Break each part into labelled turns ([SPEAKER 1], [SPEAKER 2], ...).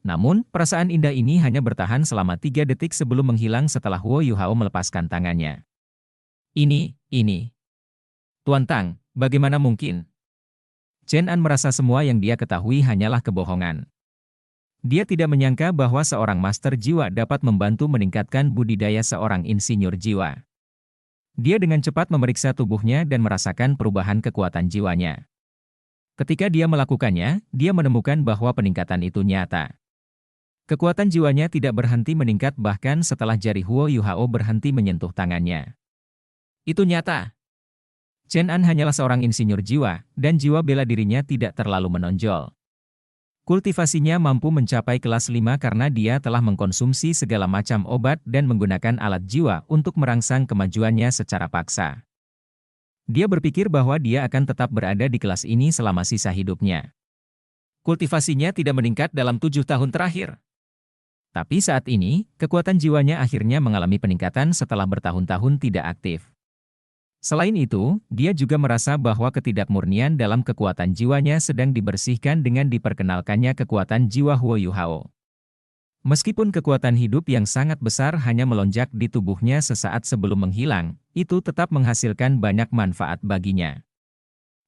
[SPEAKER 1] Namun, perasaan indah ini hanya bertahan selama 3 detik sebelum menghilang setelah Huo Yuhao melepaskan tangannya. Ini. Tuan Tang, bagaimana mungkin? Chen An merasa semua yang dia ketahui hanyalah kebohongan. Dia tidak menyangka bahwa seorang master jiwa dapat membantu meningkatkan budidaya seorang insinyur jiwa. Dia dengan cepat memeriksa tubuhnya dan merasakan perubahan kekuatan jiwanya. Ketika dia melakukannya, dia menemukan bahwa peningkatan itu nyata. Kekuatan jiwanya tidak berhenti meningkat bahkan setelah jari Huo Yuhao berhenti menyentuh tangannya. Itu nyata. Chen An hanyalah seorang insinyur jiwa, dan jiwa bela dirinya tidak terlalu menonjol. Kultivasinya mampu mencapai kelas 5 karena dia telah mengkonsumsi segala macam obat dan menggunakan alat jiwa untuk merangsang kemajuannya secara paksa. Dia berpikir bahwa dia akan tetap berada di kelas ini selama sisa hidupnya. Kultivasinya tidak meningkat dalam 7 tahun terakhir. Tapi saat ini, kekuatan jiwanya akhirnya mengalami peningkatan setelah bertahun-tahun tidak aktif. Selain itu, dia juga merasa bahwa ketidakmurnian dalam kekuatan jiwanya sedang dibersihkan dengan diperkenalkannya kekuatan jiwa Huo Yuhao. Meskipun kekuatan hidup yang sangat besar hanya melonjak di tubuhnya sesaat sebelum menghilang, itu tetap menghasilkan banyak manfaat baginya.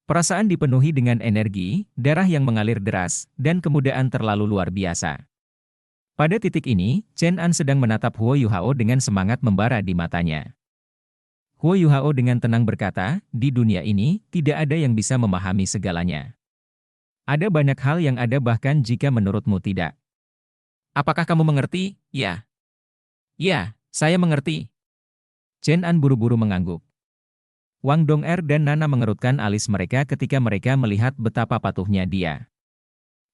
[SPEAKER 1] Perasaan dipenuhi dengan energi, darah yang mengalir deras, dan kemudahan terlalu luar biasa. Pada titik ini, Chen An sedang menatap Huo Yuhao dengan semangat membara di matanya. Huo Yuhao dengan tenang berkata, di dunia ini, tidak ada yang bisa memahami segalanya. Ada banyak hal yang ada bahkan jika menurutmu tidak. Apakah kamu mengerti? Ya. Ya, saya mengerti. Chen An buru-buru mengangguk. Wang Dong'er dan Nana mengerutkan alis mereka ketika mereka melihat betapa patuhnya dia.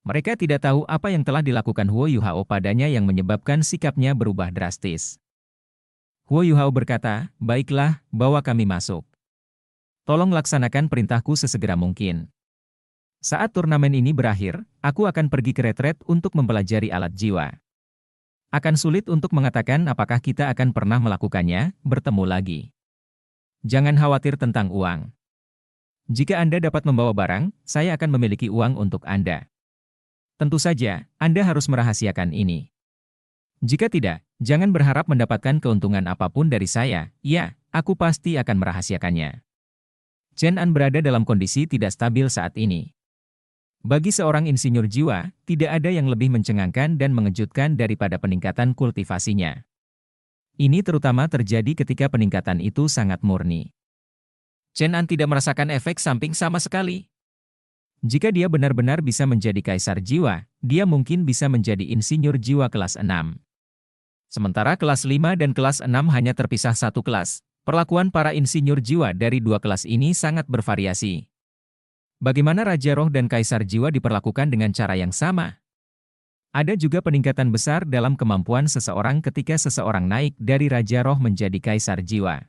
[SPEAKER 1] Mereka tidak tahu apa yang telah dilakukan Huo Yuhao padanya yang menyebabkan sikapnya berubah drastis. Huo Yuhao berkata, baiklah, bawa kami masuk. Tolong laksanakan perintahku sesegera mungkin. Saat turnamen ini berakhir, aku akan pergi ke retret untuk mempelajari alat jiwa. Akan sulit untuk mengatakan apakah kita akan pernah melakukannya, bertemu lagi. Jangan khawatir tentang uang. Jika Anda dapat membawa barang, saya akan memiliki uang untuk Anda. Tentu saja, Anda harus merahasiakan ini. Jika tidak, jangan berharap mendapatkan keuntungan apapun dari saya, ya, aku pasti akan merahasiakannya. Chen An berada dalam kondisi tidak stabil saat ini. Bagi seorang insinyur jiwa, tidak ada yang lebih mencengangkan dan mengejutkan daripada peningkatan kultivasinya. Ini terutama terjadi ketika peningkatan itu sangat murni. Chen An tidak merasakan efek samping sama sekali. Jika dia benar-benar bisa menjadi kaisar jiwa, dia mungkin bisa menjadi insinyur jiwa kelas 6. Sementara kelas 5 dan kelas 6 hanya terpisah satu kelas, perlakuan para insinyur jiwa dari dua kelas ini sangat bervariasi. Bagaimana Raja Roh dan Kaisar Jiwa diperlakukan dengan cara yang sama? Ada juga peningkatan besar dalam kemampuan seseorang ketika seseorang naik dari Raja Roh menjadi Kaisar Jiwa.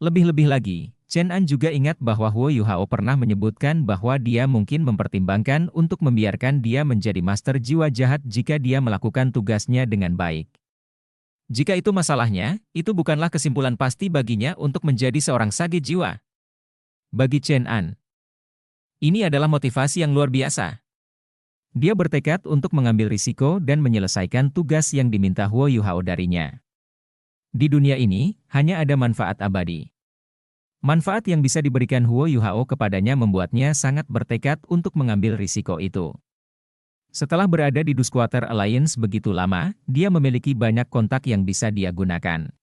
[SPEAKER 1] Lebih-lebih lagi, Chen An juga ingat bahwa Huo Yuhao pernah menyebutkan bahwa dia mungkin mempertimbangkan untuk membiarkan dia menjadi Master Jiwa Jahat jika dia melakukan tugasnya dengan baik. Jika itu masalahnya, itu bukanlah kesimpulan pasti baginya untuk menjadi seorang sage jiwa. Bagi Chen An, ini adalah motivasi yang luar biasa. Dia bertekad untuk mengambil risiko dan menyelesaikan tugas yang diminta Huo Yuhao darinya. Di dunia ini, hanya ada manfaat abadi. Manfaat yang bisa diberikan Huo Yuhao kepadanya membuatnya sangat bertekad untuk mengambil risiko itu. Setelah berada di Dusquater Alliance begitu lama, dia memiliki banyak kontak yang bisa dia gunakan.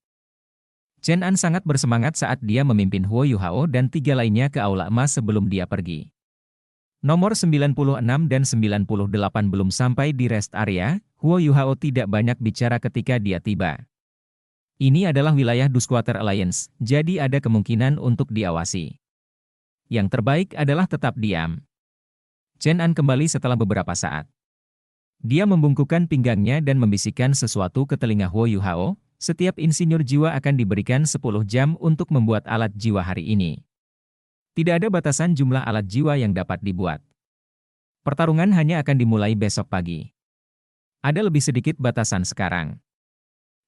[SPEAKER 1] Chen An sangat bersemangat saat dia memimpin Huo Yuhao dan 3 lainnya ke Aula Emas sebelum dia pergi. Nomor 96 dan 98 belum sampai di rest area, Huo Yuhao tidak banyak bicara ketika dia tiba. Ini adalah wilayah Dusquater Alliance, jadi ada kemungkinan untuk diawasi. Yang terbaik adalah tetap diam. Chen An kembali setelah beberapa saat. Dia membungkukkan pinggangnya dan membisikkan sesuatu ke telinga Huo Yuhao, setiap insinyur jiwa akan diberikan 10 jam untuk membuat alat jiwa hari ini. Tidak ada batasan jumlah alat jiwa yang dapat dibuat. Pertarungan hanya akan dimulai besok pagi. Ada lebih sedikit batasan sekarang.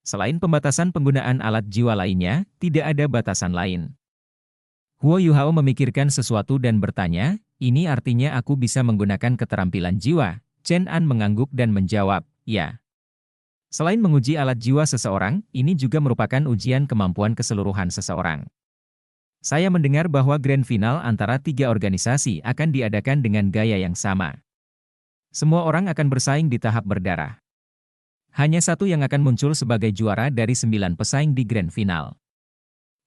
[SPEAKER 1] Selain pembatasan penggunaan alat jiwa lainnya, tidak ada batasan lain. Huo Yuhao memikirkan sesuatu dan bertanya, ini artinya aku bisa menggunakan keterampilan jiwa, Chen An mengangguk dan menjawab, ya. Selain menguji alat jiwa seseorang, ini juga merupakan ujian kemampuan keseluruhan seseorang. Saya mendengar bahwa grand final antara 3 organisasi akan diadakan dengan gaya yang sama. Semua orang akan bersaing di tahap berdarah. Hanya satu yang akan muncul sebagai juara dari 9 pesaing di grand final.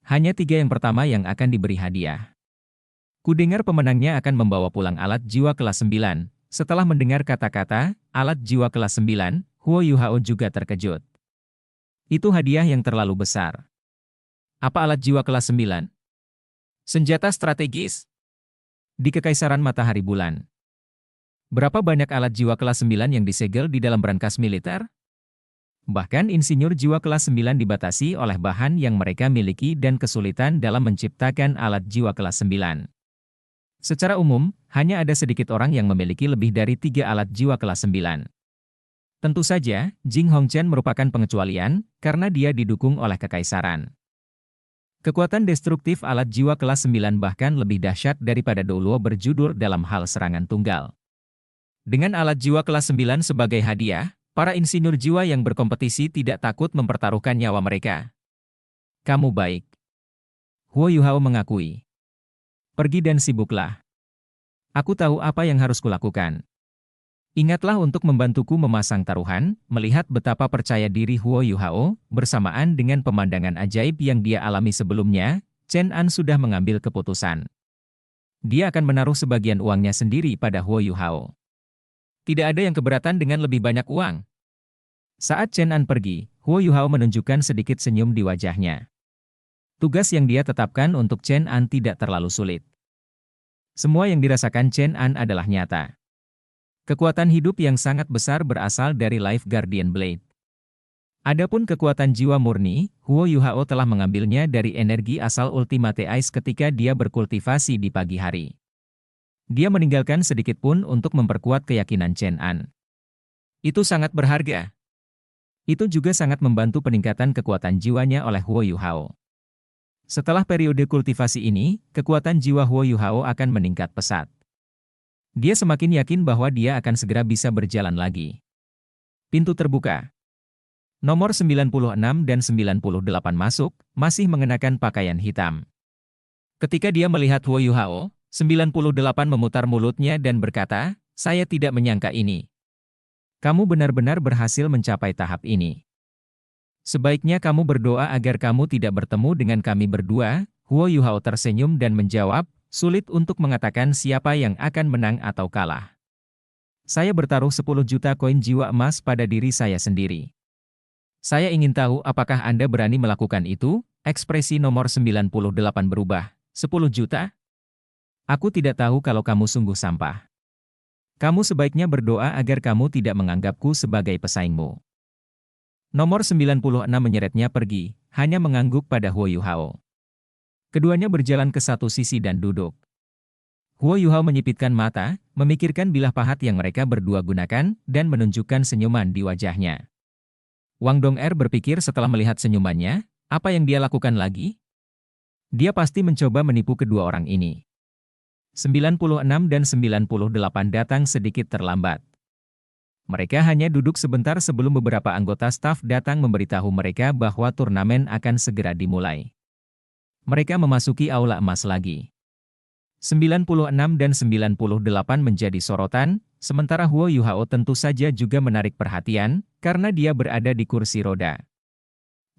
[SPEAKER 1] Hanya 3 yang pertama yang akan diberi hadiah. Kudengar pemenangnya akan membawa pulang alat jiwa kelas 9. Setelah mendengar kata-kata, alat jiwa kelas 9, Huo Yuhao juga terkejut. Itu hadiah yang terlalu besar. Apa alat jiwa kelas 9? Senjata strategis. Di Kekaisaran Matahari Bulan. Berapa banyak alat jiwa kelas 9 yang disegel di dalam brankas militer? Bahkan insinyur jiwa kelas 9 dibatasi oleh bahan yang mereka miliki dan kesulitan dalam menciptakan alat jiwa kelas 9. Secara umum, hanya ada sedikit orang yang memiliki lebih dari 3 alat jiwa kelas 9. Tentu saja, Jing Hongchen merupakan pengecualian, karena dia didukung oleh Kekaisaran. Kekuatan destruktif alat jiwa kelas 9 bahkan lebih dahsyat daripada Douluo berjudur dalam hal serangan tunggal. Dengan alat jiwa kelas 9 sebagai hadiah, para insinyur jiwa yang berkompetisi tidak takut mempertaruhkan nyawa mereka. Kamu baik. Huo Yuhao mengakui. Pergi dan sibuklah. Aku tahu apa yang harus kulakukan. Ingatlah untuk membantuku memasang taruhan, melihat betapa percaya diri Huo Yuhao, bersamaan dengan pemandangan ajaib yang dia alami sebelumnya, Chen An sudah mengambil keputusan. Dia akan menaruh sebagian uangnya sendiri pada Huo Yuhao. Tidak ada yang keberatan dengan lebih banyak uang. Saat Chen An pergi, Huo Yuhao menunjukkan sedikit senyum di wajahnya. Tugas yang dia tetapkan untuk Chen An tidak terlalu sulit. Semua yang dirasakan Chen An adalah nyata. Kekuatan hidup yang sangat besar berasal dari Life Guardian Blade. Adapun kekuatan jiwa murni, Huo Yuhao telah mengambilnya dari energi asal Ultimate Ice ketika dia berkultivasi di pagi hari. Dia meninggalkan sedikit pun untuk memperkuat keyakinan Chen An. Itu sangat berharga. Itu juga sangat membantu peningkatan kekuatan jiwanya oleh Huo Yuhao. Setelah periode kultivasi ini, kekuatan jiwa Huo Yuhao akan meningkat pesat. Dia semakin yakin bahwa dia akan segera bisa berjalan lagi. Pintu terbuka. Nomor 96 dan 98 masuk, masih mengenakan pakaian hitam. Ketika dia melihat Huo Yuhao, 98 memutar mulutnya dan berkata, "Saya tidak menyangka ini. Kamu benar-benar berhasil mencapai tahap ini. Sebaiknya kamu berdoa agar kamu tidak bertemu dengan kami berdua." Huo Yuhao tersenyum dan menjawab, "Sulit untuk mengatakan siapa yang akan menang atau kalah. Saya bertaruh 10 juta koin jiwa emas pada diri saya sendiri. Saya ingin tahu apakah Anda berani melakukan itu?" Ekspresi nomor 98 berubah. 10 juta? Aku tidak tahu kalau kamu sungguh sampah. Kamu sebaiknya berdoa agar kamu tidak menganggapku sebagai pesaingmu. Nomor 96 menyeretnya pergi, hanya mengangguk pada Huo Yuhao. Keduanya berjalan ke satu sisi dan duduk. Huo Yuhao menyipitkan mata, memikirkan bilah pahat yang mereka berdua gunakan, dan menunjukkan senyuman di wajahnya. Wang Dong'er berpikir setelah melihat senyumannya, apa yang dia lakukan lagi? Dia pasti mencoba menipu kedua orang ini. 96 dan 98 datang sedikit terlambat. Mereka hanya duduk sebentar sebelum beberapa anggota staf datang memberitahu mereka bahwa turnamen akan segera dimulai. Mereka memasuki aula emas lagi. 96 dan 98 menjadi sorotan, sementara Huo Yuhao tentu saja juga menarik perhatian, karena dia berada di kursi roda.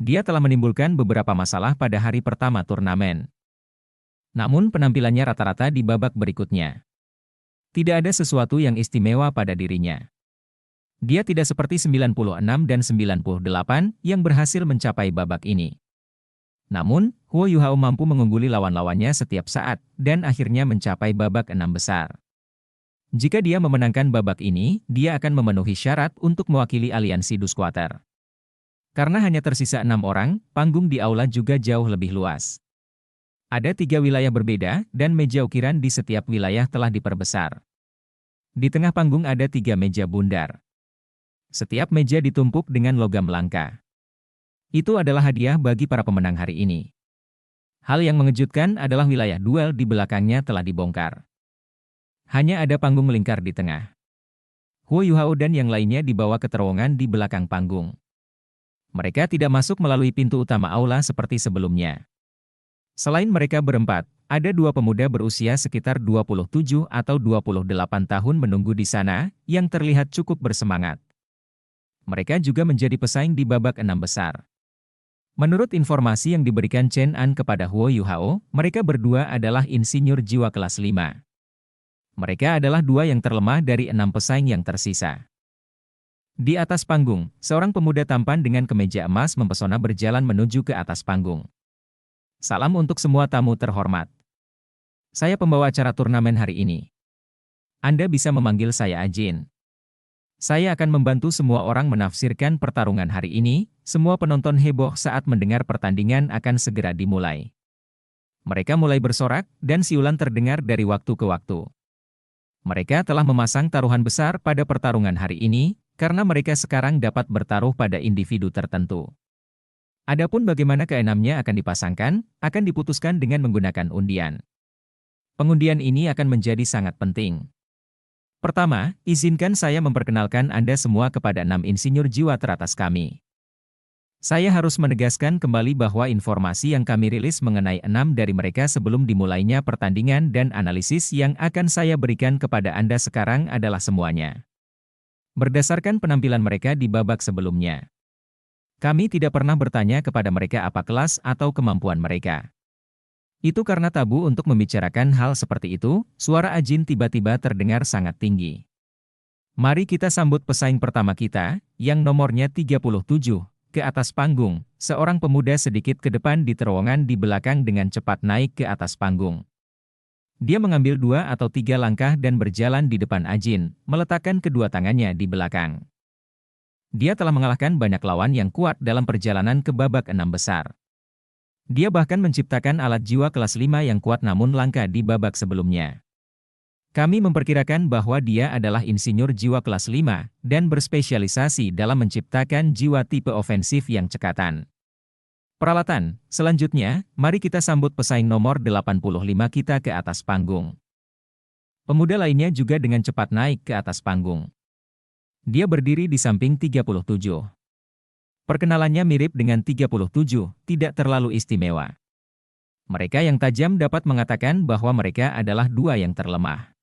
[SPEAKER 1] Dia telah menimbulkan beberapa masalah pada hari pertama turnamen. Namun penampilannya rata-rata di babak berikutnya. Tidak ada sesuatu yang istimewa pada dirinya. Dia tidak seperti 96 dan 98 yang berhasil mencapai babak ini. Namun, Huo Yuhao mampu mengungguli lawan-lawannya setiap saat, dan akhirnya mencapai babak 6 besar. Jika dia memenangkan babak ini, dia akan memenuhi syarat untuk mewakili aliansi Dusquater. Karena hanya tersisa 6 orang, panggung di aula juga jauh lebih luas. Ada 3 wilayah berbeda, dan meja ukiran di setiap wilayah telah diperbesar. Di tengah panggung ada 3 meja bundar. Setiap meja ditumpuk dengan logam langka. Itu adalah hadiah bagi para pemenang hari ini. Hal yang mengejutkan adalah wilayah duel di belakangnya telah dibongkar. Hanya ada panggung melingkar di tengah. Huo Yuhao dan yang lainnya dibawa ke terowongan di belakang panggung. Mereka tidak masuk melalui pintu utama aula seperti sebelumnya. Selain mereka berempat, ada dua pemuda berusia sekitar 27 atau 28 tahun menunggu di sana, yang terlihat cukup bersemangat. Mereka juga menjadi pesaing di babak 6 besar. Menurut informasi yang diberikan Chen An kepada Huo Yuhao, mereka berdua adalah insinyur jiwa kelas 5. Mereka adalah dua yang terlemah dari 6 pesaing yang tersisa. Di atas panggung, seorang pemuda tampan dengan kemeja emas mempesona berjalan menuju ke atas panggung. Salam untuk semua tamu terhormat. Saya pembawa acara turnamen hari ini. Anda bisa memanggil saya Ajin. Saya akan membantu semua orang menafsirkan pertarungan hari ini. Semua penonton heboh saat mendengar pertandingan akan segera dimulai. Mereka mulai bersorak, dan siulan terdengar dari waktu ke waktu. Mereka telah memasang taruhan besar pada pertarungan hari ini, karena mereka sekarang dapat bertaruh pada individu tertentu. Adapun bagaimana keenamnya akan dipasangkan, akan diputuskan dengan menggunakan undian. Pengundian ini akan menjadi sangat penting. Pertama, izinkan saya memperkenalkan Anda semua kepada 6 insinyur jiwa teratas kami. Saya harus menegaskan kembali bahwa informasi yang kami rilis mengenai 6 dari mereka sebelum dimulainya pertandingan dan analisis yang akan saya berikan kepada Anda sekarang adalah semuanya berdasarkan penampilan mereka di babak sebelumnya. Kami tidak pernah bertanya kepada mereka apa kelas atau kemampuan mereka. Itu karena tabu untuk membicarakan hal seperti itu. Suara Ajin tiba-tiba terdengar sangat tinggi. Mari kita sambut pesaing pertama kita, yang nomornya 37. Ke atas panggung, seorang pemuda sedikit ke depan di terowongan di belakang dengan cepat naik ke atas panggung. Dia mengambil 2 atau 3 langkah dan berjalan di depan Ajin, meletakkan kedua tangannya di belakang. Dia telah mengalahkan banyak lawan yang kuat dalam perjalanan ke babak 6 besar. Dia bahkan menciptakan alat jiwa kelas 5 yang kuat namun langka di babak sebelumnya. Kami memperkirakan bahwa dia adalah insinyur jiwa kelas 5 dan berspesialisasi dalam menciptakan jiwa tipe ofensif yang cekatan. Peralatan, selanjutnya, mari kita sambut pesaing nomor 85 kita ke atas panggung. Pemuda lainnya juga dengan cepat naik ke atas panggung. Dia berdiri di samping 37. Perkenalannya mirip dengan 37, tidak terlalu istimewa. Mereka yang tajam dapat mengatakan bahwa mereka adalah dua yang terlemah.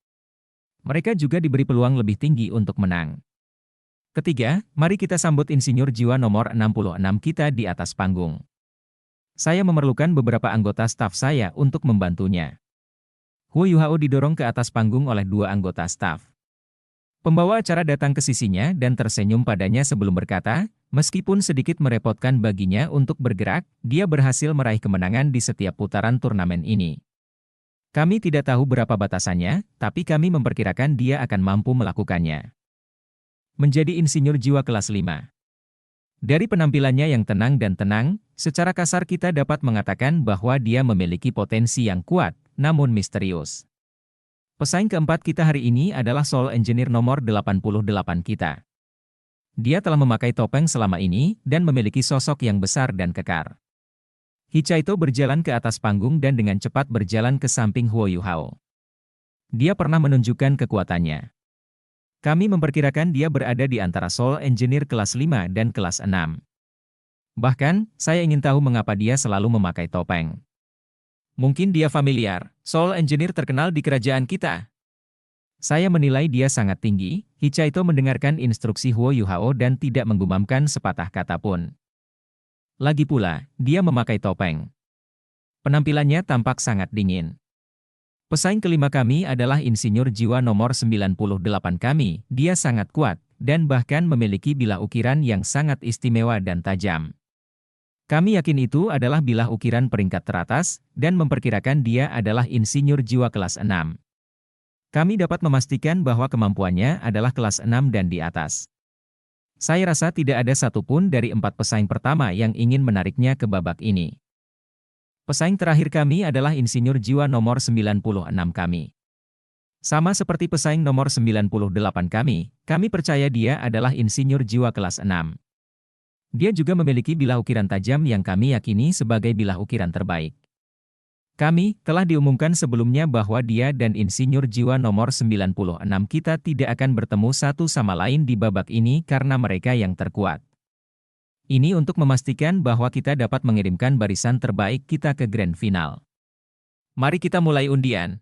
[SPEAKER 1] Mereka juga diberi peluang lebih tinggi untuk menang. Ketiga, mari kita sambut insinyur jiwa nomor 66 kita di atas panggung. Saya memerlukan beberapa anggota staf saya untuk membantunya. Huo Yuhao didorong ke atas panggung oleh 2 anggota staf. Pembawa acara datang ke sisinya dan tersenyum padanya sebelum berkata, meskipun sedikit merepotkan baginya untuk bergerak, dia berhasil meraih kemenangan di setiap putaran turnamen ini. Kami tidak tahu berapa batasannya, tapi kami memperkirakan dia akan mampu melakukannya. Menjadi insinyur jiwa kelas 5. Dari penampilannya yang tenang dan tenang, secara kasar kita dapat mengatakan bahwa dia memiliki potensi yang kuat, namun misterius. Pesaing keempat kita hari ini adalah Soul Engineer nomor 88 kita. Dia telah memakai topeng selama ini dan memiliki sosok yang besar dan kekar. Hichaito berjalan ke atas panggung dan dengan cepat berjalan ke samping Huo Yuhao. Dia pernah menunjukkan kekuatannya. Kami memperkirakan dia berada di antara Soul Engineer kelas 5 dan kelas 6. Bahkan, saya ingin tahu mengapa dia selalu memakai topeng. Mungkin dia familiar, Soul Engineer terkenal di kerajaan kita. Saya menilai dia sangat tinggi. Hichaito mendengarkan instruksi Huo Yuhao dan tidak menggumamkan sepatah kata pun. Lagi pula, dia memakai topeng. Penampilannya tampak sangat dingin. Pesaing kelima kami adalah insinyur jiwa nomor 98 kami. Dia sangat kuat, dan bahkan memiliki bilah ukiran yang sangat istimewa dan tajam. Kami yakin itu adalah bilah ukiran peringkat teratas, dan memperkirakan dia adalah insinyur jiwa kelas 6. Kami dapat memastikan bahwa kemampuannya adalah kelas 6 dan di atas. Saya rasa tidak ada satupun dari 4 pesaing pertama yang ingin menariknya ke babak ini. Pesaing terakhir kami adalah insinyur jiwa nomor 96 kami. Sama seperti pesaing nomor 98 kami percaya dia adalah insinyur jiwa kelas 6. Dia juga memiliki bilah ukiran tajam yang kami yakini sebagai bilah ukiran terbaik. Kami telah diumumkan sebelumnya bahwa dia dan insinyur jiwa nomor 96 kita tidak akan bertemu satu sama lain di babak ini karena mereka yang terkuat. Ini untuk memastikan bahwa kita dapat mengirimkan barisan terbaik kita ke grand final. Mari kita mulai undian.